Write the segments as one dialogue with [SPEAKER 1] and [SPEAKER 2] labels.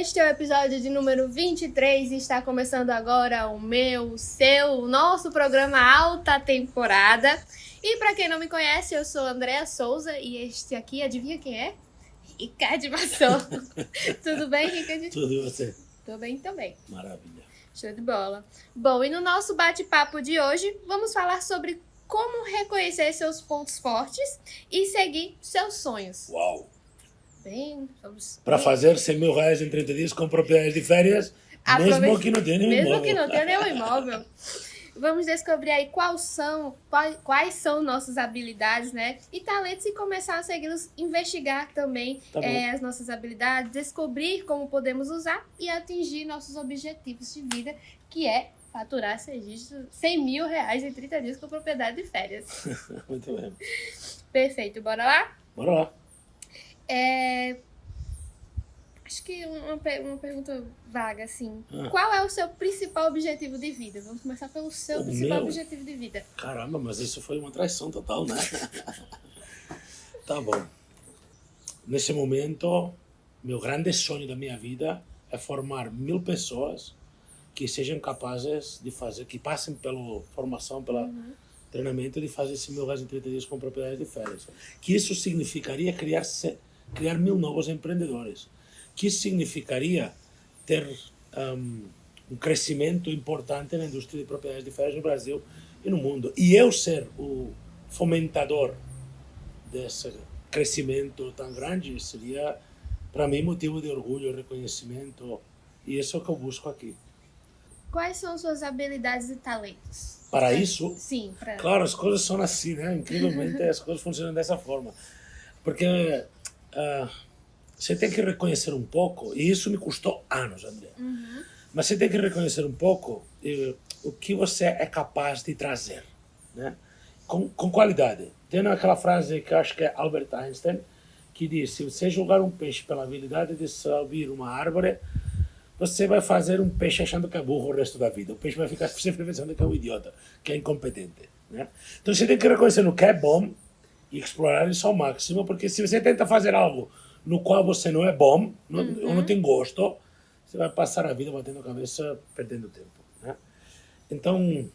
[SPEAKER 1] Este é o episódio de número 23 e está começando agora o meu, o seu, o nosso programa Alta Temporada. E para quem não me conhece, eu sou Andréa Souza e este aqui, adivinha quem é? Ricardo Massol. Tudo bem, Ricardo?
[SPEAKER 2] Tudo e você?
[SPEAKER 1] Tô bem também.
[SPEAKER 2] Maravilha.
[SPEAKER 1] Show de bola. Bom, e no nosso bate-papo de hoje, vamos falar sobre como reconhecer seus pontos fortes e seguir seus sonhos.
[SPEAKER 2] Uau!
[SPEAKER 1] Bem, vamos...
[SPEAKER 2] Para fazer 100 mil reais em 30 dias com propriedades de férias, mesmo que não tenha nenhum imóvel.
[SPEAKER 1] Mesmo que não tenha nenhum imóvel. Vamos descobrir aí quais são nossas habilidades, né? E talentos e começar a segui-los, investigar também as nossas habilidades, descobrir como podemos usar e atingir nossos objetivos de vida, que é faturar 100 mil reais em 30 dias com propriedade de férias.
[SPEAKER 2] Muito bem.
[SPEAKER 1] Perfeito, bora lá?
[SPEAKER 2] Bora lá.
[SPEAKER 1] Acho que uma pergunta vaga, assim. Qual é o seu principal objetivo de vida? Vamos começar pelo seu principal objetivo de vida.
[SPEAKER 2] Caramba, mas isso foi uma traição total, né? Tá bom. Nesse momento, meu grande sonho da minha vida é formar 1000 pessoas que sejam capazes de fazer, que passem pela formação, pelo treinamento de fazer 100 mil reais em 30 dias com propriedade de férias. Que isso significaria criar 1000 novos empreendedores. Que isso significaria ter um crescimento importante na indústria de propriedades de férias no Brasil e no mundo. E eu ser o fomentador desse crescimento tão grande seria, para mim, motivo de orgulho, reconhecimento. E isso é o que eu busco aqui.
[SPEAKER 1] Quais são suas habilidades e talentos?
[SPEAKER 2] Para isso?
[SPEAKER 1] Sim.
[SPEAKER 2] Claro, as coisas são assim, né? Incrivelmente, as coisas funcionam dessa forma. Porque você tem que reconhecer um pouco, e isso me custou anos, André. Mas você tem que reconhecer um pouco o que você é capaz de trazer, né? Com qualidade. Tem aquela frase que eu acho que é Albert Einstein, que diz: se você julgar um peixe pela habilidade de subir uma árvore, você vai fazer um peixe achando que é burro o resto da vida. O peixe vai ficar sempre pensando que é um idiota, que é incompetente, né? Então você tem que reconhecer no que é bom e explorar isso ao máximo, porque se você tenta fazer algo no qual você não é bom, ou não tem gosto, você vai passar a vida batendo a cabeça, perdendo tempo, né? Então,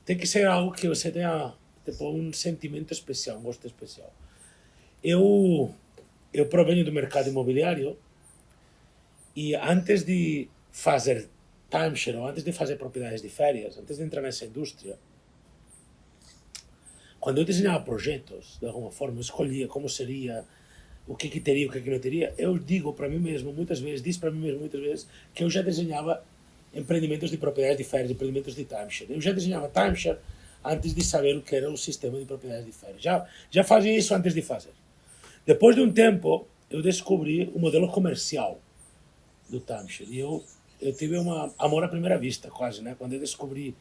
[SPEAKER 2] tem que ser algo que você tenha tipo, um sentimento especial, um gosto especial. Eu provenho do mercado imobiliário e antes de fazer timeshare, ou antes de fazer propriedades de férias, antes de entrar nessa indústria, quando eu desenhava projetos, de alguma forma, eu escolhia como seria, o que teria, o que não teria. Eu digo para mim mesmo, disse para mim mesmo muitas vezes, que eu já desenhava empreendimentos de propriedades de férias, empreendimentos de timeshare. Eu já desenhava timeshare antes de saber o que era o sistema de propriedades de férias. Já fazia isso antes de fazer. Depois de um tempo, eu descobri o modelo comercial do timeshare. E eu tive um amor à primeira vista, quase, né? Quando eu descobri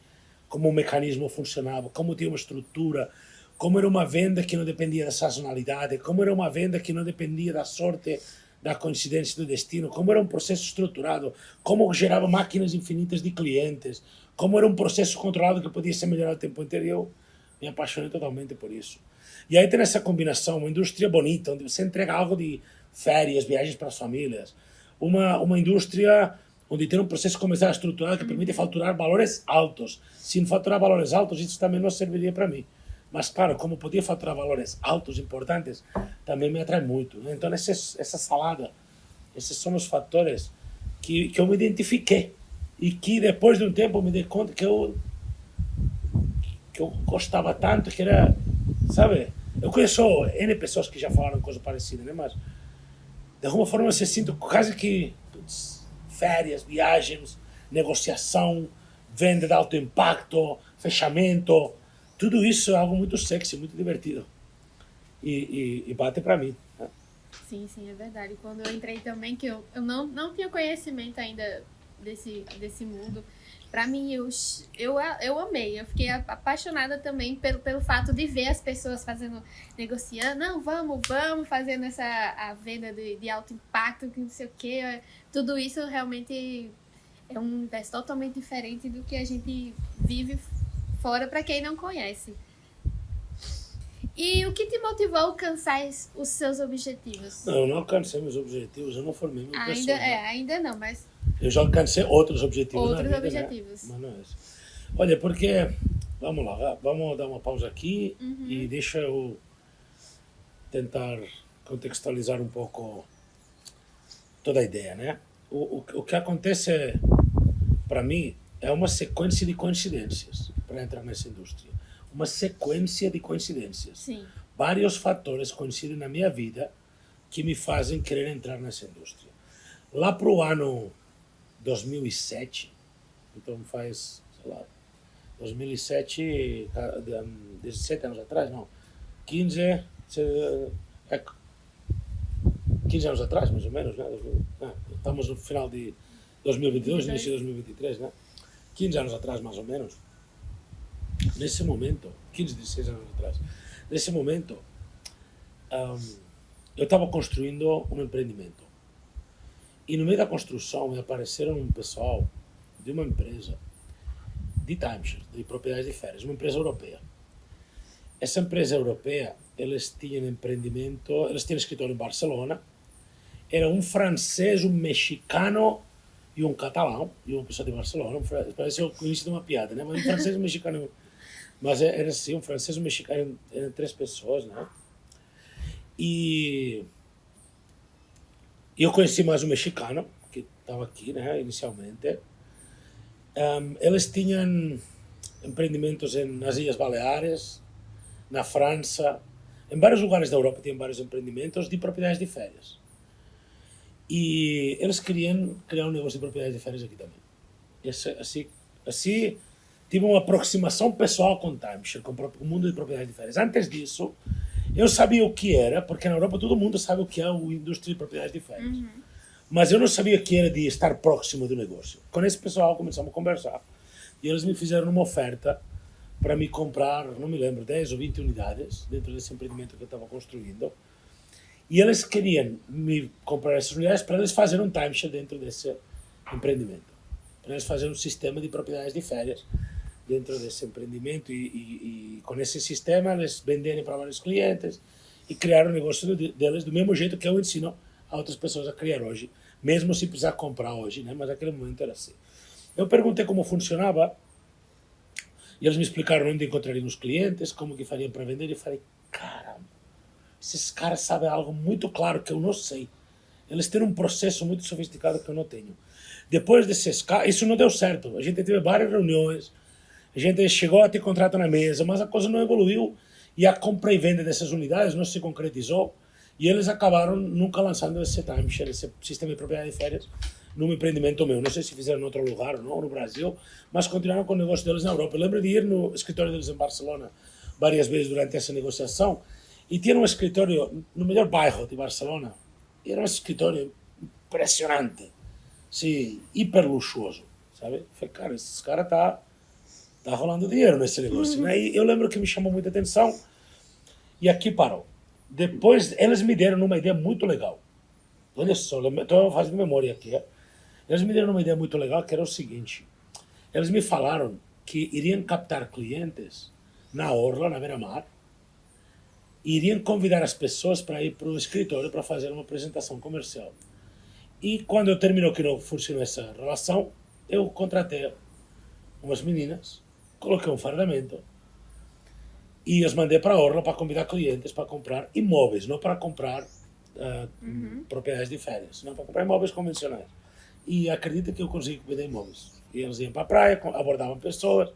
[SPEAKER 2] como o mecanismo funcionava, como tinha uma estrutura, como era uma venda que não dependia da sazonalidade, como era uma venda que não dependia da sorte, da coincidência do destino, como era um processo estruturado, como gerava máquinas infinitas de clientes, como era um processo controlado que podia ser melhorado o tempo inteiro. E eu me apaixonei totalmente por isso. E aí tem essa combinação, uma indústria bonita, onde você entrega algo de férias, viagens para as famílias, uma indústria onde tem um processo comercial estruturado que permite faturar valores altos. Se não faturar valores altos, isso também não serviria para mim. Mas, claro, como podia faturar valores altos, importantes, também me atrai muito, né? Então, essa salada, esses são os fatores que eu me identifiquei. E que, depois de um tempo, eu me dei conta que eu gostava tanto, que era, sabe? Eu conheço N pessoas que já falaram coisa parecida, né? Mas, de alguma forma, eu sinto quase que férias, viagens, negociação, venda de alto impacto, fechamento. Tudo isso é algo muito sexy, muito divertido. E bate pra mim. Né?
[SPEAKER 1] Sim, é verdade. Quando eu entrei também, que eu não tinha conhecimento ainda desse mundo, pra mim eu amei. Eu fiquei apaixonada também pelo fato de ver as pessoas negociando. Não, vamos fazendo a venda de alto impacto, que não sei o quê. Tudo isso realmente é um universo totalmente diferente do que a gente vive fora, para quem não conhece. E o que te motivou a alcançar os seus objetivos?
[SPEAKER 2] Não, eu não alcancei meus objetivos, eu não formei minha pessoa.
[SPEAKER 1] Ainda não, mas
[SPEAKER 2] Eu já alcancei outros objetivos
[SPEAKER 1] outros
[SPEAKER 2] na vida,
[SPEAKER 1] objetivos.
[SPEAKER 2] né? Mas não é isso. Olha, porque... Vamos lá, vamos dar uma pausa aqui e deixa eu tentar contextualizar um pouco toda a ideia, né? O que acontece, para mim, é uma sequência de coincidências para entrar nessa indústria. Uma sequência de coincidências.
[SPEAKER 1] Sim.
[SPEAKER 2] Vários fatores coincidem na minha vida que me fazem querer entrar nessa indústria. Lá para o ano 2007, então faz, sei lá, 2007, 17 anos atrás, não, 15 anos atrás, mais ou menos, né? Estamos no final de 2022, início de 2023, né? 15 anos atrás, mais ou menos, nesse momento, 15, 16 anos atrás, nesse momento, eu estava construindo um empreendimento. E no meio da construção me apareceram um pessoal de uma empresa de timeshare, de propriedades de férias, uma empresa europeia. Essa empresa europeia, eles tinham empreendimento, eles tinham escritório em Barcelona, era um francês, um mexicano e um catalão, e uma pessoa de Barcelona, parece o início de uma piada, né? Mas um francês e um mexicano, mas era assim, um francês e um mexicano, eram 3 pessoas, né? E eu conheci mais um mexicano, que estava aqui, né, inicialmente. Eles tinham empreendimentos nas Ilhas Baleares, na França, em vários lugares da Europa tinham vários empreendimentos de propriedades de férias. E eles queriam criar um negócio de propriedades de férias aqui também. Assim tive uma aproximação pessoal com o timeshare, com o mundo de propriedades de férias. Antes disso, eu sabia o que era, porque na Europa todo mundo sabe o que é a indústria de propriedades de férias. Mas eu não sabia o que era de estar próximo do negócio. Com esse pessoal começamos a conversar. E eles me fizeram uma oferta para me comprar, não me lembro, 10 ou 20 unidades dentro desse empreendimento que eu estava construindo. E eles queriam me comprar essas unidades para eles fazerem um timeshare dentro desse empreendimento. Para eles fazerem um sistema de propriedades de férias dentro desse empreendimento e com esse sistema eles venderem para vários clientes e criar o negócio deles do mesmo jeito que eu ensino a outras pessoas a criar hoje, mesmo se precisar comprar hoje, né? Mas naquele momento era assim. Eu perguntei como funcionava e eles me explicaram onde encontrariam os clientes, como que fariam para vender e eu falei, caramba, esses caras sabem algo muito claro que eu não sei. Eles têm um processo muito sofisticado que eu não tenho. Depois desses caras, isso não deu certo. A gente teve várias reuniões, a gente chegou a ter contrato na mesa, mas a coisa não evoluiu e a compra e venda dessas unidades não se concretizou e eles acabaram nunca lançando esse timeshare, esse sistema de propriedade de férias, num empreendimento meu. Não sei se fizeram em outro lugar ou não, no Brasil, mas continuaram com o negócio deles na Europa. Eu lembro de ir no escritório deles em Barcelona várias vezes durante essa negociação e tinha um escritório no melhor bairro de Barcelona. E era um escritório impressionante, sim, hiper luxuoso, sabe? Eu falei, cara, esses caras tá rolando dinheiro nesse negócio, né? E eu lembro que me chamou muita atenção e aqui parou. Depois eles me deram uma ideia muito legal. Olha só, estou fazendo memória aqui. Eles me deram uma ideia muito legal que era o seguinte. Eles me falaram que iriam captar clientes na orla, na beira-mar, e iriam convidar as pessoas para ir para o escritório para fazer uma apresentação comercial. E quando eu terminou que não funcionou essa relação, eu contratei umas meninas, coloquei um fardamento e as mandei para a orla para convidar clientes para comprar imóveis, não para comprar propriedades de férias, não para comprar imóveis convencionais. E acredita que eu consegui vender imóveis. E eles iam para a praia, abordavam pessoas,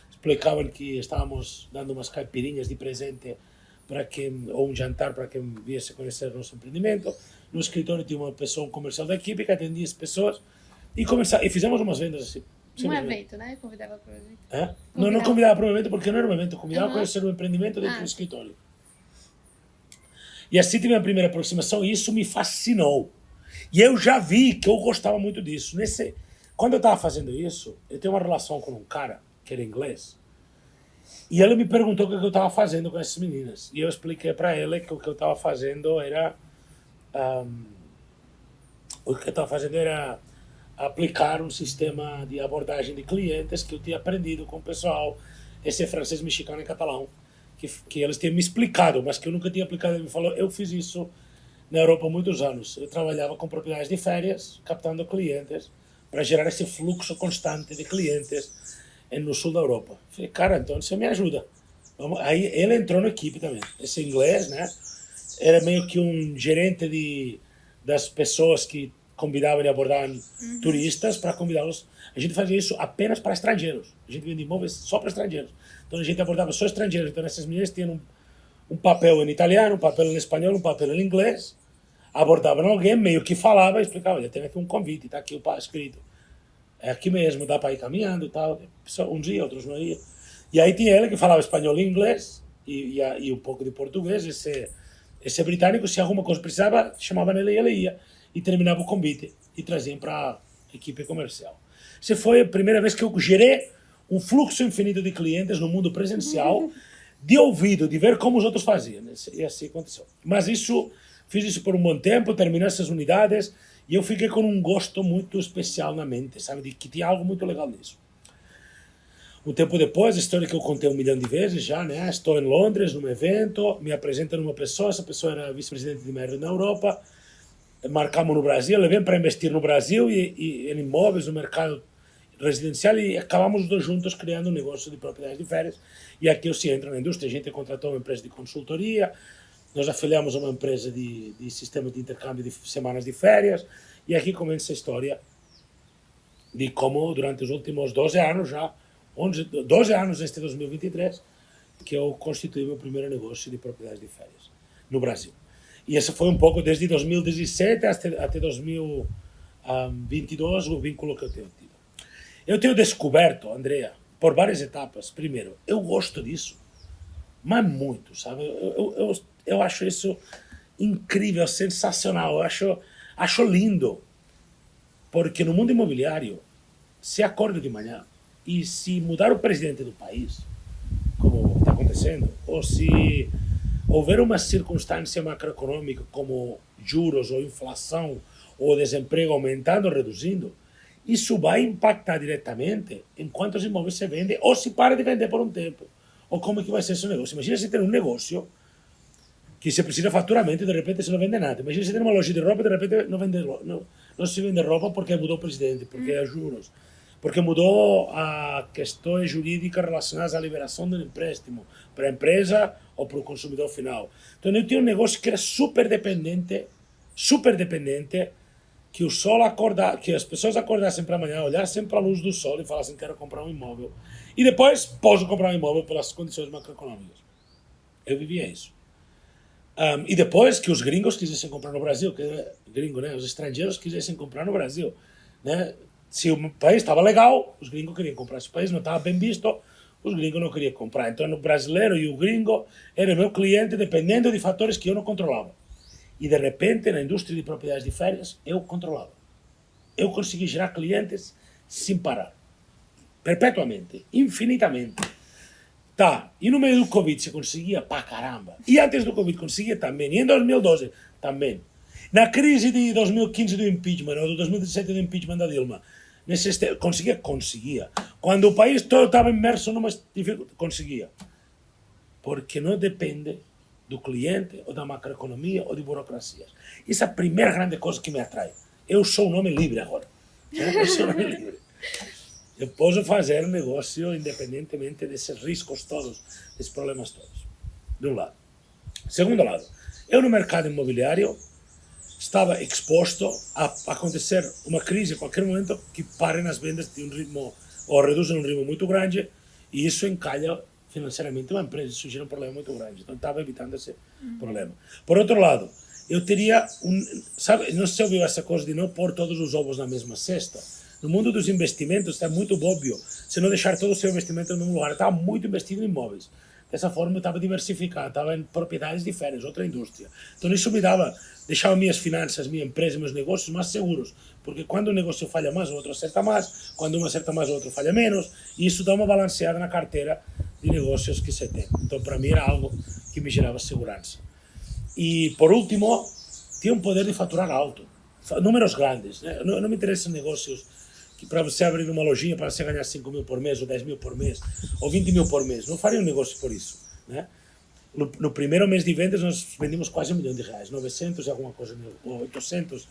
[SPEAKER 2] explicavam que estávamos dando umas caipirinhas de presente para quem, ou um jantar para quem viesse conhecer nosso empreendimento. No escritório tinha uma pessoa, um comercial da equipe que atendia as pessoas e fizemos umas vendas assim.
[SPEAKER 1] Um evento, né? Convidava para o evento.
[SPEAKER 2] É? Não convidava para um evento porque não era um evento, convidava para conhecer o empreendimento dentro do escritório. E assim tive a primeira aproximação e isso me fascinou. E eu já vi que eu gostava muito disso. Quando eu estava fazendo isso, eu tenho uma relação com um cara que era inglês e ele me perguntou o que eu estava fazendo com essas meninas. E eu expliquei para ele que o que eu estava fazendo era aplicar um sistema de abordagem de clientes que eu tinha aprendido com o pessoal, esse francês, mexicano e catalão, que eles tinham me explicado, mas que eu nunca tinha aplicado. Ele me falou, eu fiz isso na Europa há muitos anos. Eu trabalhava com propriedades de férias, captando clientes, para gerar esse fluxo constante de clientes no sul da Europa. Falei, cara, então você me ajuda. Aí ele entrou na equipe também. Esse inglês, né? Era meio que um gerente das pessoas que convidavam e abordavam turistas para convidá-los. A gente fazia isso apenas para estrangeiros. A gente vendia imóveis só para estrangeiros. Então a gente abordava só estrangeiros. Então essas meninas tinham um papel em italiano, um papel em espanhol, um papel em inglês. Abordavam alguém, meio que falava e explicava, olha, tem aqui um convite, está aqui o escrito. É aqui mesmo, dá para ir caminhando e tal. Um dia, outros não iam. E aí tinha ele que falava espanhol e inglês, e um pouco de português. Esse britânico, se alguma coisa precisava, chamavam ele e ele ia. E terminava o convite e traziam para a equipe comercial. Essa foi a primeira vez que eu gerei um fluxo infinito de clientes no mundo presencial, de ouvido, de ver como os outros faziam. E assim aconteceu. Mas fiz isso por um bom tempo, terminei essas unidades, e eu fiquei com um gosto muito especial na mente, sabe, de que tinha algo muito legal nisso. Um tempo depois, a história que eu contei 1 milhão de vezes já, né? Estou em Londres, num evento, me apresentam uma pessoa, essa pessoa era vice-presidente de Merrill na Europa, marcamos no Brasil, levei para investir no Brasil e em imóveis, no mercado residencial, e acabamos os dois juntos criando um negócio de propriedades de férias. E aqui eu se entro na indústria, a gente contratou uma empresa de consultoria, nós afiliamos a uma empresa de sistema de intercâmbio de semanas de férias, e aqui começa a história de como durante os últimos 12 anos já, 12 anos neste 2023, que eu constituí meu primeiro negócio de propriedades de férias no Brasil. E esse foi um pouco desde 2017 até 2022 o vínculo que eu tenho tido. Eu tenho descoberto, Andrea, por várias etapas. Primeiro, eu gosto disso, mas muito, sabe? Eu acho isso incrível, sensacional, eu acho lindo. Porque no mundo imobiliário, se acorda de manhã e se mudar o presidente do país, como está acontecendo, ou se houver uma circunstância macroeconômica como juros ou inflação ou desemprego aumentando ou reduzindo, isso vai impactar diretamente em quantos imóveis se vende ou se para de vender por um tempo. Ou como é que vai ser esse negócio. Imagina se tem um negócio que se precisa faturamento e de repente se não vende nada. Imagina se tem uma loja de roupa e de repente não se vende roupa porque mudou o presidente, porque é juros, porque mudou a questões jurídicas relacionadas à liberação do empréstimo para a empresa ou para o consumidor final. Então eu tinha um negócio que era super dependente, que o sol que as pessoas acordassem para amanhã, olhassem para a luz do sol e falassem quero comprar um imóvel. E depois posso comprar um imóvel pelas condições macroeconômicas. Eu vivia isso. E depois que os gringos quisessem comprar no Brasil, os estrangeiros quisessem comprar no Brasil, né? Se o país estava legal, os gringos queriam comprar. Se o país não estava bem visto, os gringos não queriam comprar. Então o brasileiro e o gringo eram meu cliente dependendo de fatores que eu não controlava. E de repente, na indústria de propriedades de férias, eu controlava. Eu consegui gerar clientes sem parar. Perpetuamente, infinitamente. Tá, e no meio do Covid se conseguia pra caramba. E antes do Covid conseguia também. E em 2012 também. Na crise de 2015 do impeachment, ou de 2017 do impeachment da Dilma, conseguia. Quando o país todo estava imerso numa dificuldade, conseguia. Porque não depende do cliente, ou da macroeconomia, ou de burocracias. Essa é a primeira grande coisa que me atrai. Eu sou um homem livre agora. Eu sou um homem livre. Eu posso fazer negócio independentemente desses riscos todos, desses problemas todos. De um lado. Segundo lado, eu no mercado imobiliário estava exposto a acontecer uma crise a qualquer momento que parem as vendas de um ritmo, ou reduzem um ritmo muito grande, e isso encalha financeiramente uma empresa, isso gera um problema muito grande. Então estava evitando esse problema. Por outro lado, eu teria sabe, não se ouviu essa coisa de não pôr todos os ovos na mesma cesta? No mundo dos investimentos está muito óbvio se não deixar todo o seu investimento no mesmo lugar. Eu estava muito investido em imóveis. Dessa forma eu estava diversificado, estava em propriedades de férias, outra indústria. Então isso me deixava minhas finanças, minha empresa, meus negócios mais seguros. Porque quando um negócio falha mais, o outro acerta mais. Quando um acerta mais, o outro falha menos. E isso dá uma balanceada na carteira de negócios que você tem. Então para mim era algo que me gerava segurança. E por último, tinha um poder de faturar alto. Números grandes, né? Não me interessam negócios que para você abrir uma lojinha, para você ganhar 5 mil por mês, ou 10 mil por mês, ou 20 mil por mês. Não faria um negócio por isso, né? No primeiro mês de vendas, nós vendimos quase R$ 1 milhão, 900 e alguma coisa, ou 800,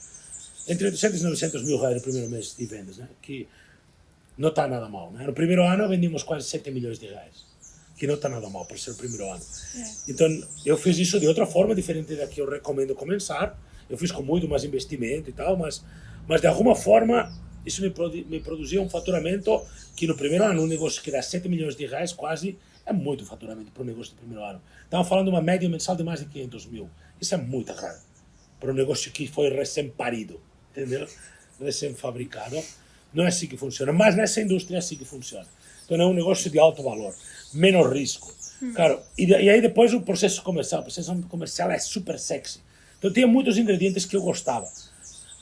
[SPEAKER 2] entre 800 e 900 mil reais no primeiro mês de vendas, né? Que não está nada mal, né? No primeiro ano, vendimos quase 7 milhões de reais, que não está nada mal por ser o primeiro ano. Então, eu fiz isso de outra forma, diferente da que eu recomendo começar. Eu fiz com muito mais investimento e tal, mas de alguma forma, isso me produzia um faturamento que no primeiro ano, um negócio que dá 7 milhões de reais quase, é muito faturamento para um negócio do primeiro ano. Estamos falando de uma média mensal de mais de 500 mil. Isso é muito raro para um negócio que foi recém-parido, entendeu? Recém-fabricado. Não é assim que funciona, mas nessa indústria é assim que funciona. Então é um negócio de alto valor, menos risco. Claro, e aí depois o processo comercial é super sexy. Então tinha muitos ingredientes que eu gostava.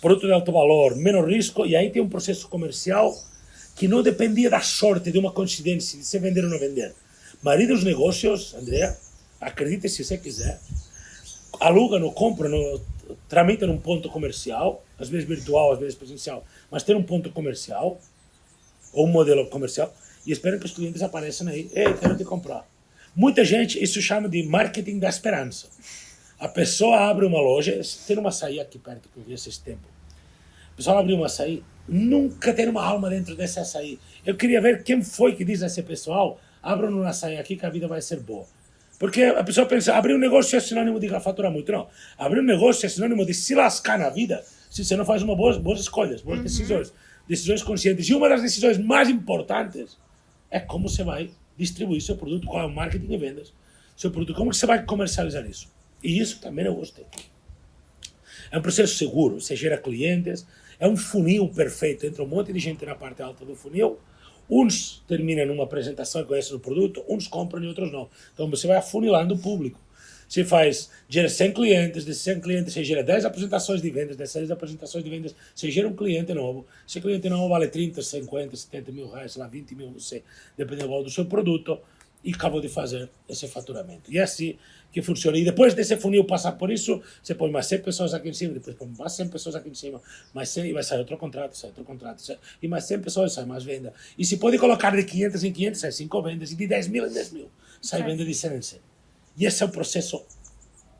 [SPEAKER 2] Produto de alto valor, menos risco, e aí tem um processo comercial que não dependia da sorte, de uma coincidência, de se vender ou não vender. A maioria dos negócios, Andrea, acredite se você quiser, alugam, compram, tramitam um ponto comercial, às vezes virtual, às vezes presencial, mas tem um ponto comercial, ou um modelo comercial, e esperam que os clientes apareçam aí, ei, quero te comprar. Muita gente, isso chama de marketing da esperança. A pessoa abre uma loja, tem uma açaí aqui perto que eu vi esses tempos. A pessoa abre uma açaí, nunca tem uma alma dentro desse açaí. Eu queria ver quem foi que diz a esse pessoal, abra um açaí aqui que a vida vai ser boa. Porque a pessoa pensa, abrir um negócio é sinônimo de faturar muito. Não, abrir um negócio é sinônimo de se lascar na vida se você não faz boas escolhas, boas decisões conscientes. E uma das decisões mais importantes é como você vai distribuir seu produto, qual é o marketing e vendas. Seu produto, como que você vai comercializar isso? E isso também eu gostei. É um processo seguro, você gera clientes, é um funil perfeito, entra um monte de gente na parte alta do funil, uns terminam numa apresentação e conhecem o produto, uns compram e outros não. Então você vai afunilando o público. Você gera 100 clientes, desses 100 clientes você gera 10 apresentações de vendas, dessas 10 apresentações de vendas você gera um cliente novo. Esse cliente novo vale 30, 50, 70 mil reais, sei lá, 20 mil, não sei, dependendo do seu produto, e acabou de fazer esse faturamento. E é assim que funciona. E depois desse funil passar por isso, você põe mais 100 pessoas aqui em cima, depois põe mais 100 pessoas aqui em cima, mais 100, e vai sair outro contrato, e mais 100 pessoas, sai mais venda. E se pode colocar de 500 em 500, sai 5 vendas, e de 10 mil em 10 mil, sai venda de 100 em 100. E esse é o processo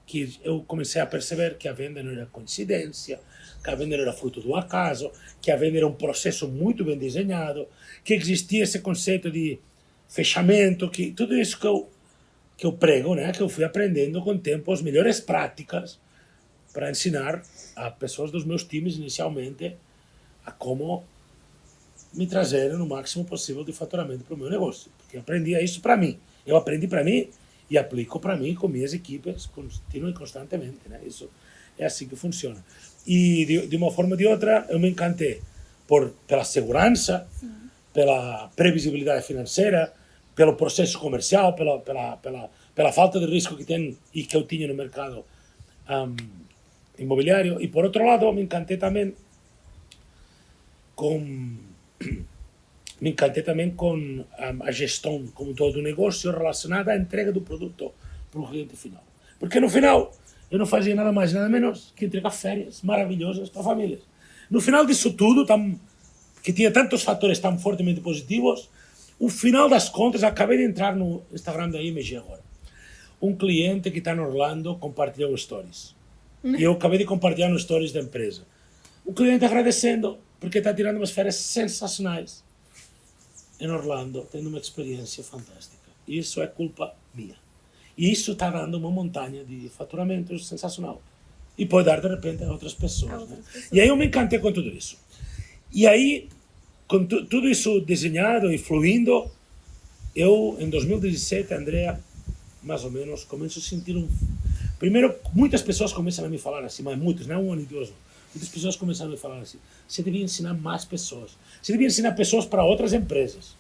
[SPEAKER 2] que eu comecei a perceber que a venda não era coincidência, que a venda não era fruto do acaso, que a venda era um processo muito bem desenhado, que existia esse conceito de fechamento, que tudo isso que eu prego, né, que eu fui aprendendo com o tempo, as melhores práticas para ensinar a pessoas dos meus times inicialmente a como me trazer o máximo possível de faturamento para o meu negócio. Porque eu aprendia isso para mim. Eu aprendi para mim e aplico para mim com minhas equipes continuamente e constantemente, né? Isso é assim que funciona. E de uma forma ou de outra, eu me encantei pela segurança, pela previsibilidade financeira, pelo processo comercial, pela falta de risco que tem e que eu tinha no mercado imobiliário. E por outro lado, me encantei também com a gestão como todo o negócio relacionada à entrega do produto para o cliente final. Porque no final, eu não fazia nada mais, nada menos que entregar férias maravilhosas para famílias. No final disso tudo, que tinha tantos fatores tão fortemente positivos, o final das contas, acabei de entrar no Instagram da IMG agora. Um cliente que está em Orlando compartilhou stories. E eu acabei de compartilhar nos stories da empresa. O cliente agradecendo, porque está tirando umas férias sensacionais em Orlando, tendo uma experiência fantástica. Isso é culpa minha. E isso está dando uma montanha de faturamento sensacional. E pode dar, de repente, a outras pessoas. Né? E aí eu me encantei com tudo isso. E aí, com tudo isso desenhado e fluindo, eu, em 2017, Andrea, mais ou menos, começo a sentir Primeiro, muitas pessoas começam a me falar assim, mas muitos, não é um ano e dois, muitas pessoas começaram a me falar assim, você devia ensinar mais pessoas. Você devia ensinar pessoas para outras empresas.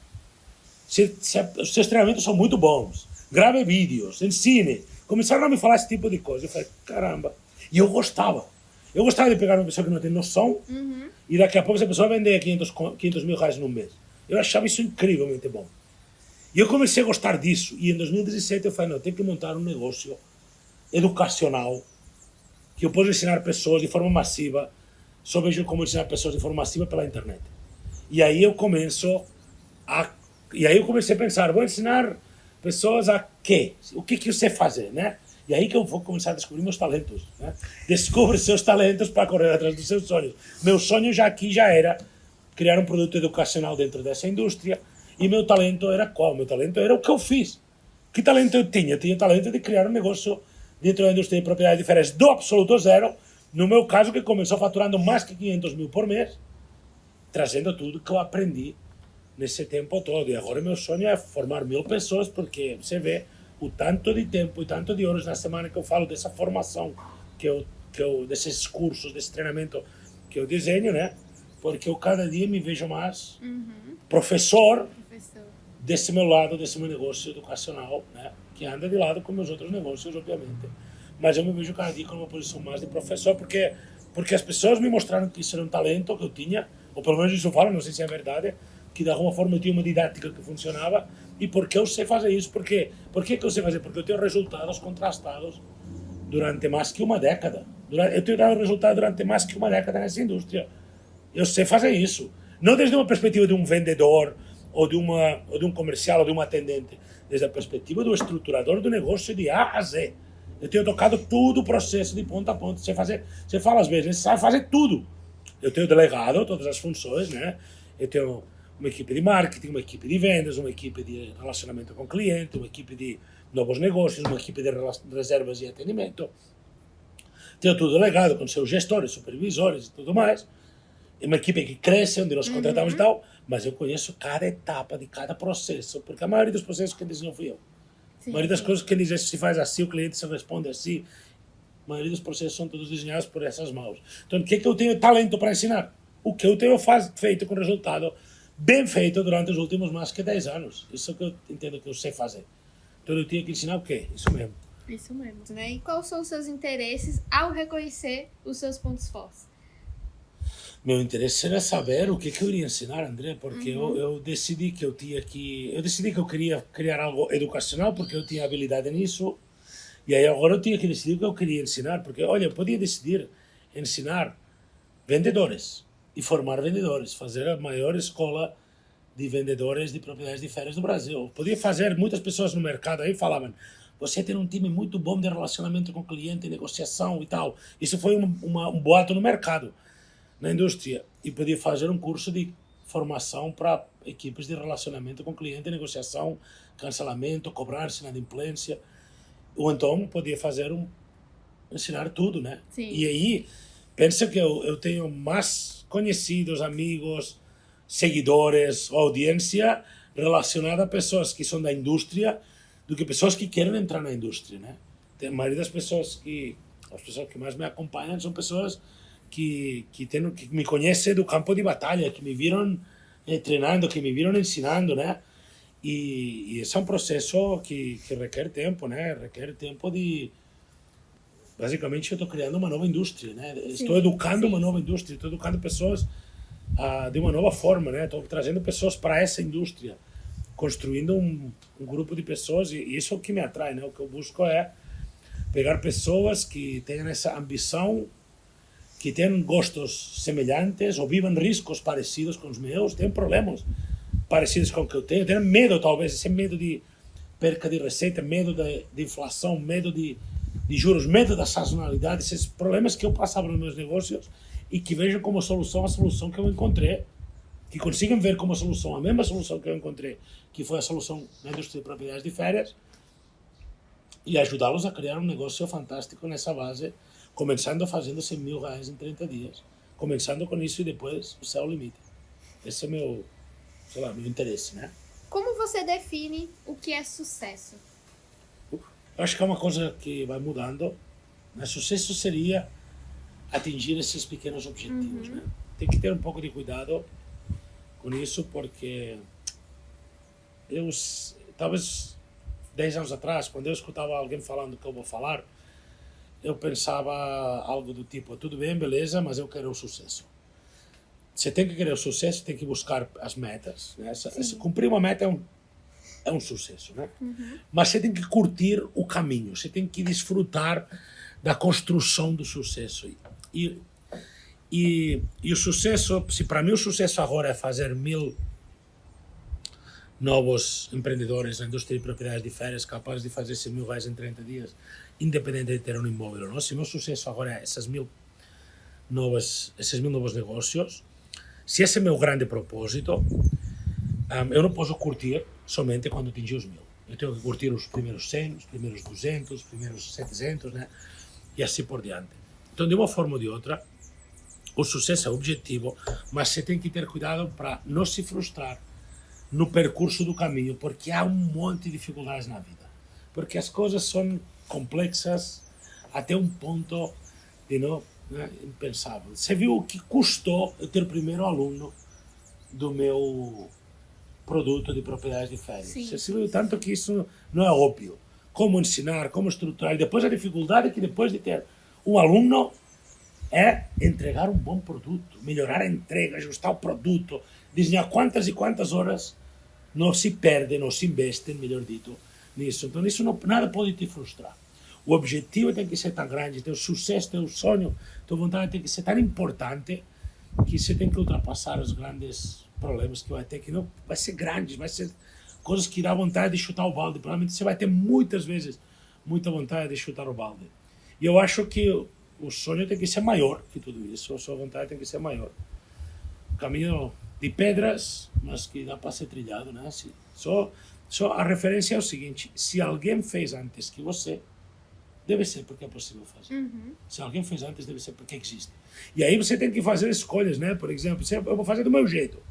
[SPEAKER 2] Os seus treinamentos são muito bons. Grave vídeos, ensine. Começaram a me falar esse tipo de coisa. Eu falei, caramba. E eu gostava. Eu gostava de pegar uma pessoa que não tem noção e daqui a pouco essa pessoa vender 500 mil reais num mês. Eu achava isso incrivelmente bom. E eu comecei a gostar disso. E em 2017 eu falei, não, eu tenho que montar um negócio educacional que eu possa ensinar pessoas de forma massiva. Só vejo como ensinar pessoas de forma massiva pela internet. E aí eu comecei a pensar, vou ensinar pessoas a quê? O que eu sei fazer, né? E aí que eu vou começar a descobrir meus talentos, né? Descubra seus talentos para correr atrás dos seus sonhos. Meu sonho já era criar um produto educacional dentro dessa indústria, e meu talento era qual? Meu talento era o que eu fiz. Que talento eu tinha? Eu tinha o talento de criar um negócio dentro da indústria de propriedades de férias do absoluto zero, no meu caso, que começou faturando mais que 500 mil por mês, trazendo tudo que eu aprendi nesse tempo todo. E agora meu sonho é formar 1000 pessoas, porque você vê o tanto de tempo e tanto de horas na semana que eu falo dessa formação, desses cursos, desse treinamento que eu desenho, né? Porque eu cada dia me vejo mais professor desse meu lado, desse meu negócio educacional, né? Que anda de lado com meus outros negócios, obviamente. Mas eu me vejo cada dia com uma posição mais de professor, porque as pessoas me mostraram que isso era um talento que eu tinha, ou pelo menos isso eu falo, não sei se é verdade, que de alguma forma eu tinha uma didática que funcionava, e porque eu sei fazer isso. Por que que eu sei fazer? Porque eu tenho resultados contrastados durante mais que uma década. Eu tenho dado resultado durante mais que uma década nessa indústria. Eu sei fazer isso. Não desde uma perspectiva de um vendedor, ou de um comercial, ou de um atendente. Desde a perspectiva do estruturador do negócio de A a Z. Eu tenho tocado tudo o processo de ponta a ponta. Você fala às vezes, você sabe fazer tudo. Eu tenho delegado todas as funções, né? Eu tenho uma equipe de marketing, uma equipe de vendas, uma equipe de relacionamento com o cliente, uma equipe de novos negócios, uma equipe de reservas e atendimento. Tenho tudo delegado com seus gestores, supervisores e tudo mais. É uma equipe que cresce, onde nós contratamos e tal, mas eu conheço cada etapa de cada processo, porque a maioria dos processos que desenhou fui eu. A maioria das coisas que ele diz, se faz assim, o cliente se responde assim. A maioria dos processos são todos desenhados por essas mãos. Então, o que eu tenho talento para ensinar? O que eu tenho feito com resultado bem feito durante os últimos mais que 10 anos. Isso é o que eu entendo que eu sei fazer. Então, eu tinha que ensinar o quê? Isso mesmo.
[SPEAKER 1] Isso mesmo, né? E quais são os seus interesses ao reconhecer os seus pontos fortes?
[SPEAKER 2] Meu interesse era saber o que eu iria ensinar, André, porque eu decidi que eu queria criar algo educacional, porque eu tinha habilidade nisso. E aí agora eu tinha que decidir o que eu queria ensinar, porque, olha, eu podia decidir ensinar vendedores e formar vendedores, fazer a maior escola de vendedores de propriedades de férias do Brasil. Eu podia fazer, muitas pessoas no mercado aí falavam, você tem um time muito bom de relacionamento com o cliente, negociação e tal. Isso foi um boato no mercado, na indústria. E podia fazer um curso de formação para equipes de relacionamento com o cliente, negociação, cancelamento, cobrança, inadimplência. Ou então podia ensinar tudo, né?
[SPEAKER 1] Sim.
[SPEAKER 2] E aí, pensa que eu tenho mais conhecidos, amigos, seguidores, audiência relacionada a pessoas que são da indústria do que pessoas que querem entrar na indústria, né? A maioria das pessoas as pessoas que mais me acompanham são pessoas que me conhecem do campo de batalha, que me viram treinando, que me viram ensinando, né? E esse é um processo que requer tempo, né? Requer tempo de... Basicamente, eu estou criando uma nova indústria, né? Estou educando uma nova indústria, estou educando pessoas de uma nova forma, né? Estou trazendo pessoas para essa indústria, construindo um grupo de pessoas, e isso é o que me atrai, né? O que eu busco é pegar pessoas que tenham essa ambição, que tenham gostos semelhantes ou vivam riscos parecidos com os meus, tenham problemas parecidos com o que eu tenho medo, talvez, esse medo de perca de receita, medo de inflação, medo de juros, medo da sazonalidade, esses problemas que eu passava nos meus negócios e que vejam como solução a solução que eu encontrei, que consigam ver como solução a mesma solução que eu encontrei, que foi a solução na indústria de propriedades de férias, e ajudá-los a criar um negócio fantástico nessa base, começando fazendo R$100.000 em 30 dias, começando com isso e depois o céu é o limite. Esse é meu interesse, né?
[SPEAKER 1] Como você define o que é sucesso?
[SPEAKER 2] Eu acho que é uma coisa que vai mudando. Mas sucesso seria atingir esses pequenos objetivos, né? Tem que ter um pouco de cuidado com isso, porque talvez 10 anos atrás, quando eu escutava alguém falando o que eu vou falar, eu pensava algo do tipo, tudo bem, beleza, mas eu quero o sucesso. Você tem que querer o sucesso, tem que buscar as metas, né? Cumprir uma meta é um sucesso, né? Mas você tem que curtir o caminho, você tem que desfrutar da construção do sucesso. E o sucesso, se para mim o sucesso agora é fazer 1000 novos empreendedores na indústria de propriedades de férias capazes de fazer R$100.000 em 30 dias, independente de ter um imóvel ou não. Se o meu sucesso agora é esses mil novos negócios, se esse é o meu grande propósito, eu não posso curtir somente quando atingir os 1.000. Eu tenho que curtir os primeiros 100, os primeiros 200, os primeiros 700, né? E assim por diante. Então, de uma forma ou de outra, o sucesso é o objetivo, mas você tem que ter cuidado para não se frustrar no percurso do caminho, porque há um monte de dificuldades na vida. Porque as coisas são complexas até um ponto de não, né, impensável. Você viu o que custou eu ter o primeiro aluno do meu produto de propriedades de férias?
[SPEAKER 1] Sim.
[SPEAKER 2] Você viu tanto que isso não é óbvio. Como ensinar, como estruturar. E depois a dificuldade é que depois de ter um aluno é entregar um bom produto, melhorar a entrega, ajustar o produto, desenhar quantas e quantas horas não se perde, não se investe, melhor dito, nisso. Então isso não, nada pode te frustrar. O objetivo tem que ser tão grande, teu sucesso, teu sonho, tua vontade tem que ser tão importante que você tem que ultrapassar os grandes problemas que vai ter, que não vai ser grandes, vai ser coisas que dá vontade de chutar o balde. Provavelmente você vai ter muitas vezes muita vontade de chutar o balde. E eu acho que o sonho tem que ser maior que tudo isso, a sua vontade tem que ser maior. Caminho de pedras, mas que dá para ser trilhado, né? Só a referência é o seguinte: se alguém fez antes que você, deve ser porque é possível fazer.
[SPEAKER 1] Uhum.
[SPEAKER 2] Se alguém fez antes, deve ser porque existe. E aí você tem que fazer escolhas, né? Por exemplo, eu vou fazer do meu jeito.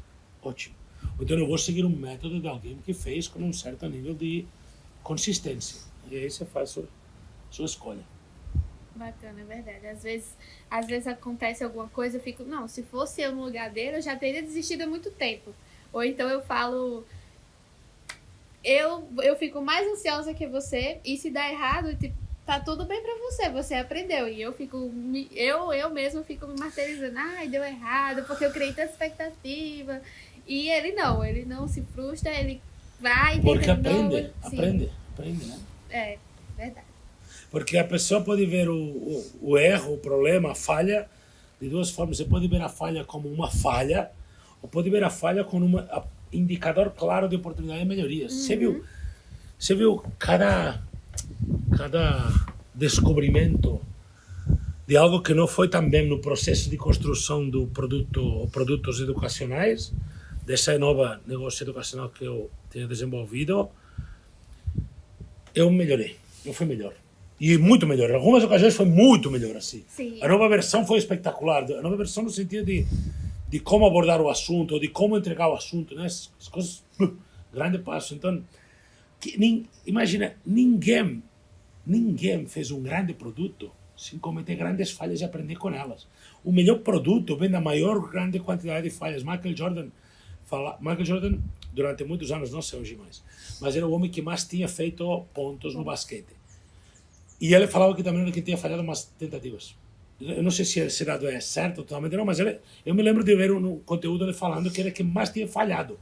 [SPEAKER 2] Ótimo. Então eu vou seguir um método de alguém que fez com um certo nível de consistência. E aí você faz sua escolha.
[SPEAKER 1] Bacana, é verdade. Às vezes acontece alguma coisa, eu fico, não, se fosse eu no lugar dele, eu já teria desistido há muito tempo. Ou então eu falo, eu fico mais ansiosa que você, e se dá errado, tipo, tá tudo bem pra você, você aprendeu. E eu fico, eu mesmo fico me martirizando, ai, deu errado, porque eu criei tanta expectativa. E ele não se frustra, ele vai...
[SPEAKER 2] Porque
[SPEAKER 1] tenta
[SPEAKER 2] aprende, né?
[SPEAKER 1] É, verdade.
[SPEAKER 2] Porque a pessoa pode ver o erro, o problema, a falha, de duas formas. Você pode ver a falha como uma falha, ou pode ver a falha como um indicador claro de oportunidade de melhorias.
[SPEAKER 1] Uhum.
[SPEAKER 2] Você viu cada descobrimento de algo que não foi tão bem no processo de construção do produto ou produtos educacionais, dessa nova negócio educacional que eu tenho desenvolvido, eu melhorei, eu fui melhor. E muito melhor. Em algumas ocasiões foi muito melhor assim.
[SPEAKER 1] Sim.
[SPEAKER 2] A nova versão foi espetacular. A nova versão no sentido de como abordar o assunto, de como entregar o assunto, né? As coisas, grande passo. Então, imagina, ninguém fez um grande produto sem cometer grandes falhas e aprender com elas. O melhor produto vem da maior grande quantidade de falhas. Michael Jordan, durante muitos anos, não sei hoje mais, mas era o homem que mais tinha feito pontos no basquete. E ele falava que também era que tinha falhado umas tentativas. Eu não sei se esse dado é certo totalmente, não, mas eu me lembro de ver um conteúdo ele falando que era que mais tinha falhado.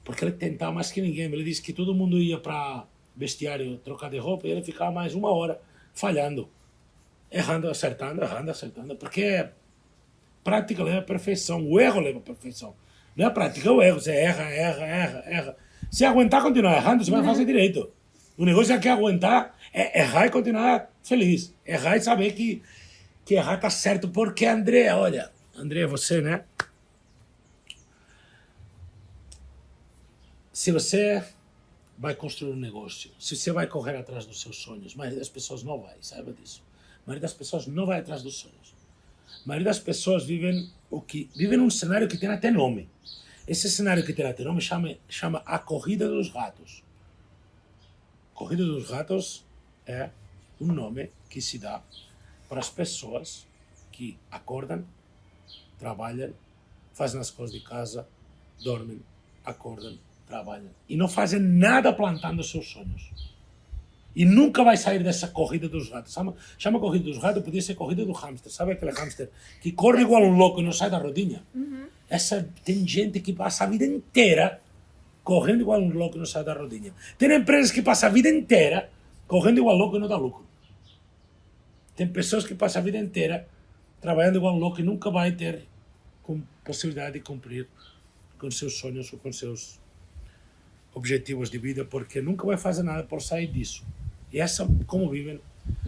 [SPEAKER 2] Porque ele tentava mais que ninguém. Ele disse que todo mundo ia para vestiário trocar de roupa e ele ficava mais 1 hora falhando. Errando, acertando. Porque prática leva à perfeição, o erro leva à perfeição. Não é a prática, é o erro. Você erra. Se aguentar continuar errando, você vai fazer direito. O negócio é que aguentar, é errar e continuar feliz. Errar e saber que errar tá certo. Porque, André, olha, André, você, né? Se você vai construir um negócio, se você vai correr atrás dos seus sonhos, a maioria das pessoas não vai, saiba disso. A maioria das pessoas não vai atrás dos sonhos. A maioria das pessoas vivem num cenário que tem até nome. Esse cenário que tem até nome chama a Corrida dos Ratos. Corrida dos Ratos é um nome que se dá para as pessoas que acordam, trabalham, fazem as coisas de casa, dormem, acordam, trabalham e não fazem nada plantando seus sonhos. E nunca vai sair dessa corrida dos ratos. Chama corrida dos ratos, podia ser corrida do hamster. Sabe aquele hamster que corre igual um louco e não sai da rodinha?
[SPEAKER 1] Uhum.
[SPEAKER 2] Tem gente que passa a vida inteira correndo igual um louco e não sai da rodinha. Tem empresas que passam a vida inteira correndo igual louco e não dá lucro. Tem pessoas que passam a vida inteira trabalhando igual um louco e nunca vai ter possibilidade de cumprir com seus sonhos ou com seus objetivos de vida, porque nunca vai fazer nada por sair disso. E essa é como vivem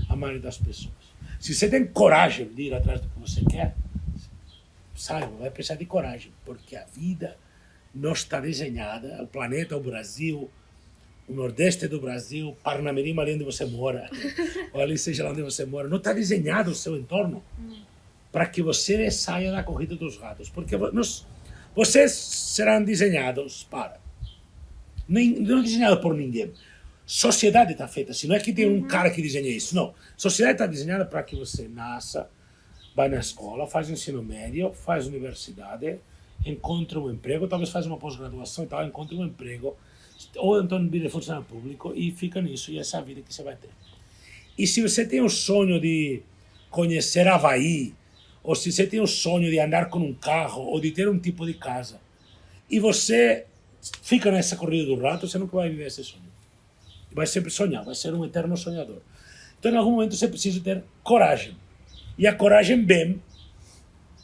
[SPEAKER 2] a maioria das pessoas. Se você tem coragem de ir atrás do que você quer, saiba, vai precisar de coragem, porque a vida não está desenhada, o planeta, o Brasil, o Nordeste do Brasil, Parnamirim, ali onde você mora, ou ali seja lá onde você mora, não está desenhado o seu entorno para que você saia da corrida dos ratos, porque vocês serão desenhados para, não desenhado por ninguém. Sociedade está feita assim, não é que tem um cara que desenha isso, não. Sociedade está desenhada para que você nasça, vai na escola, faz ensino médio, faz universidade, encontra um emprego, talvez faz uma pós-graduação e tal, encontra um emprego, ou então vira funcionário público e fica nisso, e essa é a vida que você vai ter. E se você tem o sonho de conhecer Havaí, ou se você tem o sonho de andar com um carro, ou de ter um tipo de casa, e você fica nessa corrida do rato, você nunca vai viver esse sonho. Vai sempre sonhar, vai ser um eterno sonhador. Então, em algum momento, você precisa ter coragem. E a coragem vem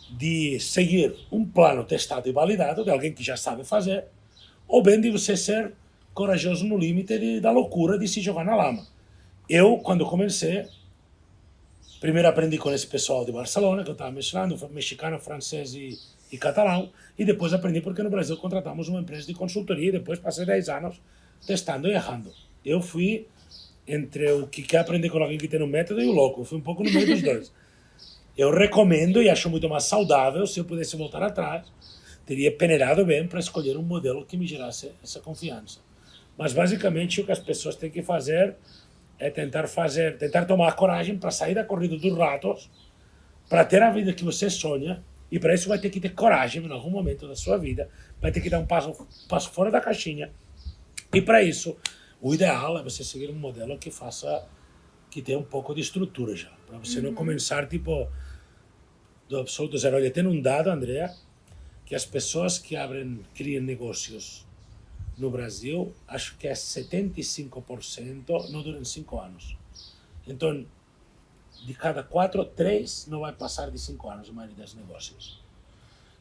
[SPEAKER 2] de seguir um plano testado e validado de alguém que já sabe fazer, ou bem de você ser corajoso no limite da loucura de se jogar na lama. Eu, quando comecei, primeiro aprendi com esse pessoal de Barcelona, que eu estava mencionando, mexicano, francês e catalão, e depois aprendi porque no Brasil contratamos uma empresa de consultoria e depois passei 10 anos testando e errando. Eu fui entre o que quer aprender com alguém que tem um método e o louco. Eu fui um pouco no meio dos dois. Eu recomendo e acho muito mais saudável, se eu pudesse voltar atrás, teria peneirado bem para escolher um modelo que me gerasse essa confiança. Mas basicamente o que as pessoas têm que fazer é tentar tomar coragem para sair da corrida dos ratos, para ter a vida que você sonha, e para isso vai ter que ter coragem em algum momento da sua vida, vai ter que dar um passo fora da caixinha, e para isso o ideal é você seguir um modelo que tenha um pouco de estrutura já, para você não começar tipo do absoluto zero. Olha, tem um dado, Andrea, que as pessoas que criam negócios no Brasil, acho que é 75%, não duram 5 anos. Então, de cada 4, 3 não vai passar de 5 anos a maioria dos negócios.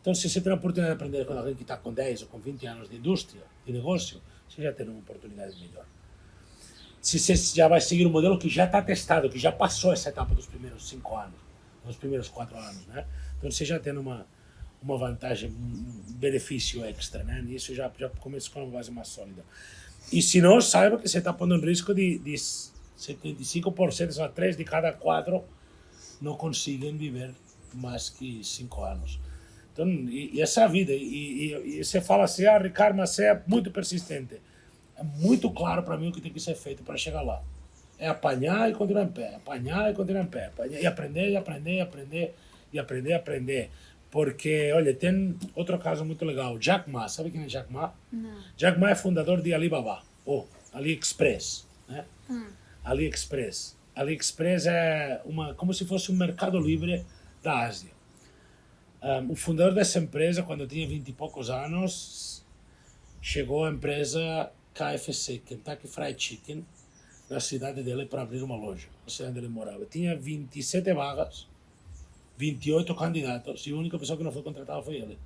[SPEAKER 2] Então, se você tem a oportunidade de aprender com alguém que está com 10 ou com 20 anos de indústria, de negócio, você já tem uma oportunidade melhor. Se você já vai seguir um modelo que já está testado, que já passou essa etapa dos primeiros 5 anos, dos primeiros 4 anos, né? Então, você já tem uma vantagem, um benefício extra, né? Nisso já começa com uma base mais sólida. E se não, saiba que você está pondo em risco de 75%, só 3 de cada 4 não conseguem viver mais que 5 anos. Então, e essa é a vida. E você fala assim, Ricardo, mas você é muito persistente. É muito claro para mim o que tem que ser feito para chegar lá. É apanhar e continuar em pé, apanhar e continuar em pé, apanhar, e aprender, e aprender, e aprender, e aprender, e aprender. Porque, olha, tem outro caso muito legal. Jack Ma, sabe quem é Jack Ma?
[SPEAKER 1] Não.
[SPEAKER 2] Jack Ma é fundador de Alibaba, ou AliExpress, né? AliExpress. AliExpress é como se fosse um mercado livre da Ásia. O fundador dessa empresa, quando tinha 20 e poucos anos, chegou a empresa KFC, Kentucky Fried Chicken, na cidade dele para abrir uma loja, na cidade onde ele morava. Tinha 27 vagas, 28 candidatos, e a única pessoa que não foi contratada foi ele.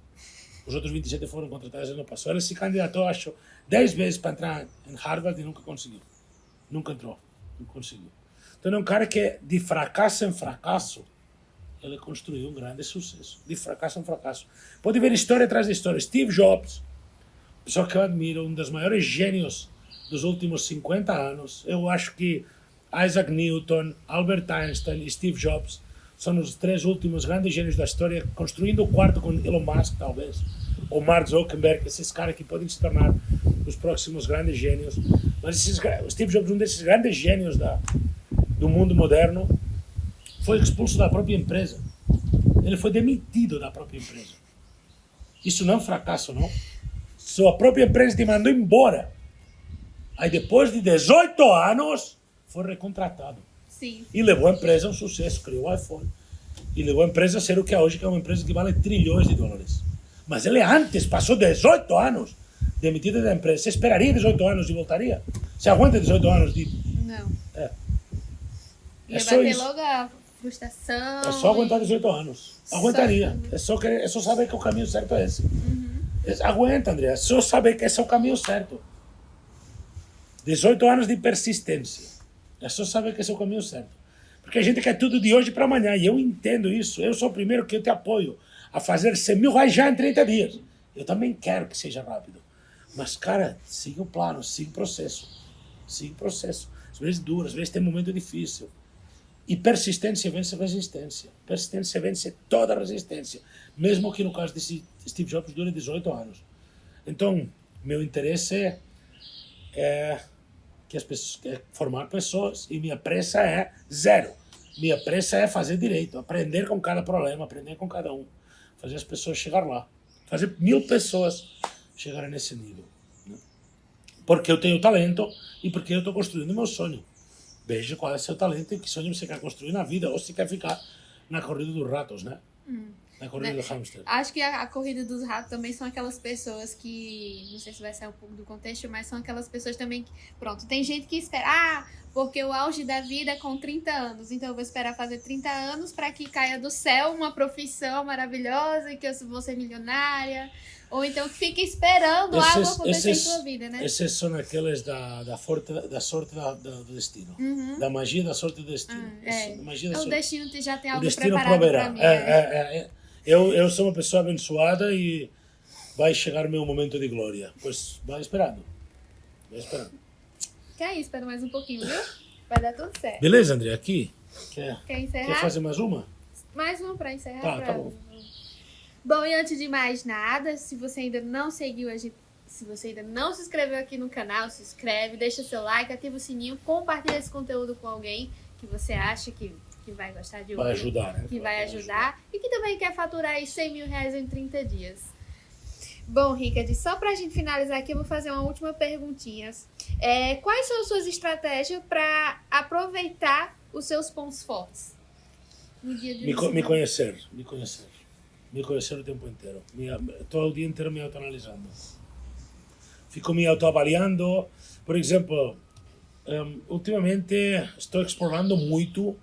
[SPEAKER 2] Os outros 27 foram contratados e ele não passou. Ele se candidatou, acho, 10 vezes para entrar em Harvard e nunca conseguiu. Nunca entrou, não conseguiu. Então é um cara que, de fracasso em fracasso, ele construiu um grande sucesso. De fracasso em fracasso. Pode ver história atrás de história. Steve Jobs, pessoa que eu admiro, um dos maiores gênios dos últimos 50 anos. Eu acho que Isaac Newton, Albert Einstein e Steve Jobs são os 3 últimos grandes gênios da história, construindo o quarto com Elon Musk, talvez, ou Mark Zuckerberg, esses caras que podem se tornar os próximos grandes gênios. Mas Steve Jobs, um desses grandes gênios do mundo moderno, foi expulso da própria empresa. Ele foi demitido da própria empresa. Isso não é um fracasso, não. Sua própria empresa te mandou embora. Aí depois de 18 anos, foi recontratado.
[SPEAKER 1] Sim.
[SPEAKER 2] E levou a empresa a um sucesso, criou o iPhone. E levou a empresa a ser o que é hoje, que é uma empresa que vale trilhões de dólares. Mas ele antes passou 18 anos demitido da empresa. Você esperaria 18 anos e voltaria? Você aguenta 18 anos de...
[SPEAKER 1] Não.
[SPEAKER 2] É só
[SPEAKER 1] bater
[SPEAKER 2] isso.
[SPEAKER 1] logo a frustração.
[SPEAKER 2] É só aguentar 18 anos. Aguentaria. É só saber que o caminho certo é esse. Aguenta, André. É só saber que esse é o caminho certo. 18 anos de persistência. É só saber que esse é o caminho certo. Porque a gente quer tudo de hoje para amanhã, e eu entendo isso. Eu sou o primeiro que eu te apoio a fazer 100 mil reais já em 30 dias. Eu também quero que seja rápido. Mas, cara, siga o plano, siga o processo. Siga o processo. Às vezes dura, às vezes tem momento difícil. E persistência vence resistência. Persistência vence toda resistência. Mesmo que no caso de Steve Jobs dure 18 anos. Então, meu interesse é que as pessoas, formar pessoas, e minha pressa é zero. Minha pressa é fazer direito, aprender com cada problema, aprender com cada um. Fazer as pessoas chegar lá. Fazer 1000 pessoas chegarem nesse nível. Né? Porque eu tenho talento e porque eu estou construindo meu sonho. Veja qual é o seu talento e que sonho você quer construir na vida, ou se quer ficar na corrida dos ratos, né? Na corrida do hamster.
[SPEAKER 1] Acho que a corrida dos ratos também são aquelas pessoas que, não sei se vai sair um pouco do contexto, mas são aquelas pessoas também que, pronto, tem gente que espera, porque o auge da vida é com 30 anos, então eu vou esperar fazer 30 anos para que caia do céu uma profissão maravilhosa e que eu vou ser milionária, ou então que fique esperando algo acontecer em sua vida, né?
[SPEAKER 2] Esses são aqueles da sorte do destino. Da magia da sorte do destino.
[SPEAKER 1] O destino já tem algo
[SPEAKER 2] destino
[SPEAKER 1] preparado
[SPEAKER 2] proverá.
[SPEAKER 1] para mim.
[SPEAKER 2] Eu sou uma pessoa abençoada e vai chegar o meu momento de glória. Pois vai esperando. Vai esperando.
[SPEAKER 1] Quer ir? Espera mais um pouquinho, viu? Vai dar tudo certo.
[SPEAKER 2] Beleza, André? Aqui?
[SPEAKER 1] Quer encerrar?
[SPEAKER 2] Quer fazer mais uma?
[SPEAKER 1] Mais uma para encerrar?
[SPEAKER 2] Tá bom.
[SPEAKER 1] Bom, e antes de mais nada, se você ainda não seguiu a gente, se você ainda não se inscreveu aqui no canal, se inscreve, deixa seu like, ativa o sininho, compartilha esse conteúdo com alguém que você acha que vai gostar de ouvir.
[SPEAKER 2] Vai ajudar, né?
[SPEAKER 1] Que vai ajudar. E que também quer faturar aí 100 mil reais em 30 dias. Bom, Rickard, só pra gente finalizar aqui, eu vou fazer uma última perguntinha. Quais são as suas estratégias para aproveitar os seus pontos fortes no dia de hoje?
[SPEAKER 2] Me conhecer o tempo inteiro. Estou o dia inteiro me autoanalisando. Fico me autoavaliando. Por exemplo, ultimamente estou explorando muito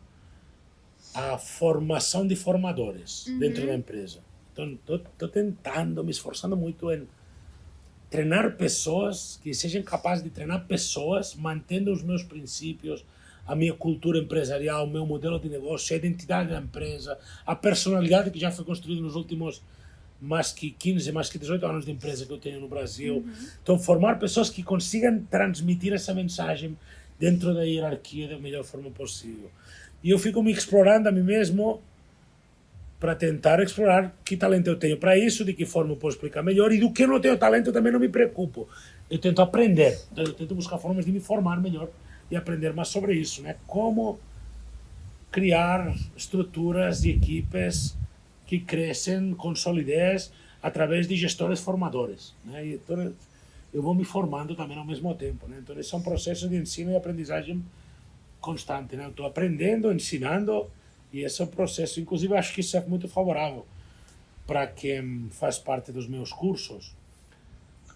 [SPEAKER 2] a formação de formadores dentro da empresa. Então, estou tentando, me esforçando muito em treinar pessoas que sejam capazes de treinar pessoas, mantendo os meus princípios, a minha cultura empresarial, o meu modelo de negócio, a identidade da empresa, a personalidade que já foi construída nos últimos mais que 15, mais que 18 anos de empresa que eu tenho no Brasil. Então, formar pessoas que consigam transmitir essa mensagem dentro da hierarquia da melhor forma possível. E eu fico me explorando a mim mesmo para tentar explorar que talento eu tenho para isso, de que forma eu posso explicar melhor, e do que eu não tenho talento eu também não me preocupo. Eu tento aprender, eu tento buscar formas de me formar melhor e aprender mais sobre isso, né? Como criar estruturas de equipes que crescem com solidez através de gestores formadores, né? E então, eu vou me formando também ao mesmo tempo, né? Então, esse é um processo de ensino e aprendizagem constante, né? Eu estou aprendendo, ensinando, e esse é um processo. Inclusive, acho que isso é muito favorável para quem faz parte dos meus cursos,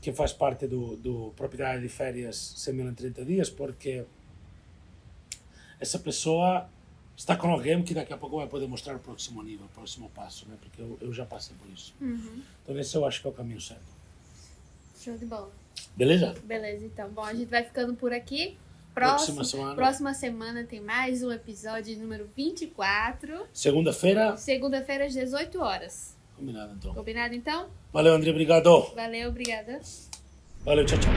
[SPEAKER 2] quem faz parte do Propriedade de Férias 100 mil em 30 dias, porque essa pessoa está com alguém que daqui a pouco vai poder mostrar o próximo nível, o próximo passo, né? Porque eu já passei por isso. Então, esse eu acho que é o caminho certo.
[SPEAKER 1] Show de bola.
[SPEAKER 2] Beleza?
[SPEAKER 1] Beleza, então. Bom, a gente vai ficando por aqui. Próxima semana tem mais um episódio número 24.
[SPEAKER 2] Segunda-feira?
[SPEAKER 1] Segunda-feira, às 18 horas.
[SPEAKER 2] Combinado, então.
[SPEAKER 1] Combinado, então?
[SPEAKER 2] Valeu, André. Obrigado.
[SPEAKER 1] Valeu, obrigada.
[SPEAKER 2] Valeu, tchau, tchau.